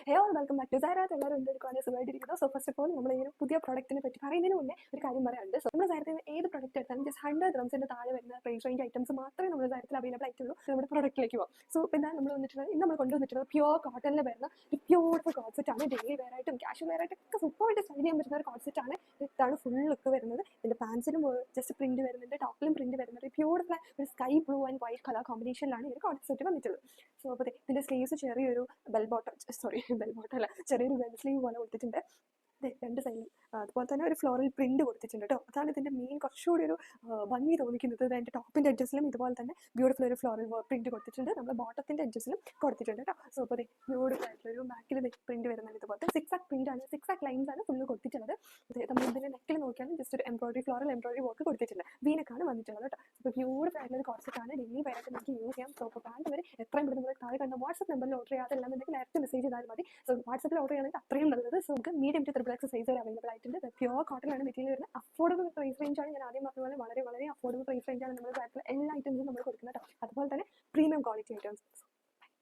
Hey all welcome back to സാരാത്ത്. എല്ലാവരും എന്തെടുക്കുകയാണ്? സുഖമായിട്ടിരിക്കുന്നു. സോ ഫസ്റ്റ് ഓഫ് ഓൾ നമ്മൾ ഈ ഒരു പുതിയ പ്രോഡക്റ്റിനെ പറ്റി പറയുന്നതിന് മുന്നേ ഒരു കാര്യം പറയാനുണ്ട്. സോ നമ്മൾ സാരത്തിൽ ഏത് പ്രോഡക്റ്റ് എടുത്താലും ജസ്റ്റ് 100 ഗ്രംസിന്റെ താഴെ വരുന്ന പ്രൈസ് റേഞ്ച് ഐറ്റംസ് മാത്രമേ നമ്മുടെ സാരത്തിൽ അവൈലബിൾ ആയിട്ടുള്ളൂ. നമ്മുടെ പ്രോഡക്റ്റിലേക്ക് പോകാം. സോ പിന്നെ നമ്മൾ വന്നിട്ടുള്ളത് ഇന്ന് നമ്മൾ കൊണ്ടുവന്നിട്ടുള്ളത് പ്യൂർ കോട്ടണിൽ വരുന്ന ഒരു ബ്യൂട്ടിഫുൾ കോൺസെപ്റ്റ് ആണ്. ഡെയിലി വെയർ ആയിട്ടും കാഷ്വൽ വെയർ ആയിട്ടും ഒക്കെ സൂപ്പറായിട്ട് സ്റ്റൈൽ ചെയ്യാൻ പറ്റുന്ന ഒരു കോൺസെപ്റ്റ് ആണ്. ഇതാണ് ഫുൾ ലുക്ക് വരുന്നത്. ഇതിന്റെ പാൻസിലും ജസ്റ്റ് പ്രിന്റ് വരുന്നുണ്ട്, ടോപ്പിലും പ്രിന്റ് വരുന്നുണ്ട്. ബ്യൂട്ടിഫുൾ ഒരു sky blue and white colour കോമ്പിനേഷനിലാണ് ഈ ഒരു കോൺസെപ്റ്റ് വന്നിട്ടുള്ളത്. സോ അപ്പോൾ ഇതിന്റെ സ്ലീവ്സ് ചെറിയൊരു ബെൽ ബോട്ടം അല്ല, ചെറിയൊരു ബെൽ സ്ലീവ് പോലെ കൊടുത്തിട്ടുണ്ട്. രണ്ട് സൈഡിലും അതുപോലെ തന്നെ ഒരു ഫ്ലോറൽ പ്രിന്റ് കൊടുത്തിട്ടുണ്ട് കേട്ടോ. അതാണ് ഇതിന്റെ മെയിൻ കുറച്ചുകൂടി ഒരു ഭംഗി തോന്നിക്കുന്നത്. അതിന്റെ ടോപ്പിന്റെ എഡ്ജസിലും ഇതുപോലെ തന്നെ ബ്യൂട്ടിഫുൾ ഒരു ഫ്ലോറൽ പ്രിന്റ് കൊടുത്തിട്ടുണ്ട്. നമ്മുടെ ബോട്ടത്തിന്റെ എഡ്ജസിലും കൊടുത്തിട്ടുണ്ട് കേട്ടോ. സോ അപ്പോൾ ബ്യൂട്ടിഫുൾ ആയിട്ടുള്ള ഒരു ബാക്കിൽ പ്രിന്റ് വരുന്നുണ്ട്. ഇതുപോലത്തെ 6 പ്രിന്റ് ആണ്, 6 ലൈൻസ് ആണ് ഫുള്ള് കൊടുത്തിട്ടുള്ളത്. നമ്മൾ ഇതിന്റെ നെക്കിൽ നോക്കിയാലും ജസ്റ്റ് ഒരു ഫ്ലോറൽ എംബ്രോയിഡറി വർക്ക് കൊടുത്തിട്ടുണ്ട്. വീനക്കാണ് വന്നിട്ടുള്ളത് കേട്ടോ. അപ്പോൾ ബ്യൂട്ടിഫുൾ ആയിട്ടുള്ള ഒരു കോൺസെപ്റ്റ് ആണ്. ഡെയിലി വെയറായിട്ട് നമുക്ക് യൂസ് ചെയ്യാം. സോ അപ്പോൾ പാൻറ്റ് വരെ എത്രയും പെട്ടെന്ന് നമ്മൾ താഴെ കണ്ട വാട്സ്ആപ്പ് നമ്പറിൽ ഓർഡർ ചെയ്യാതെല്ലാം ഉണ്ടെങ്കിൽ ഡയറക്റ്റ് മെസ്സേജ് ചെയ്താൽ മതി. സോ വാട്സ്ആപ്പിൽ ഓർഡർ ചെയ്യണമെങ്കിൽ അത്രയും നല്ലത്. സോ നമുക്ക് മീഡിയം ടു 3X സൈസ് വരെ അവൈലബിൾ ആയിട്ടുണ്ട്. പ്യൂർ കോട്ടൺ ആണ് മെറ്റീരിയൽ വരുന്നത്. അഫോർഡബിൾ പ്രൈസ് റേഞ്ച് ആണ്. ഞാൻ ആദ്യം പറഞ്ഞ പോലെ വളരെ വളരെ അഫോർഡബിൾ പ്രൈസ് റേഞ്ച് ആണ് നമ്മുടെ ബാക്കിൽ എല്ലാ ഐറ്റംസും നമ്മൾ കൊടുക്കുന്നത് കേട്ടോ. അതുപോലെ തന്നെ പ്രീമിയം ക്വാളിറ്റി ഐറ്റംസ്.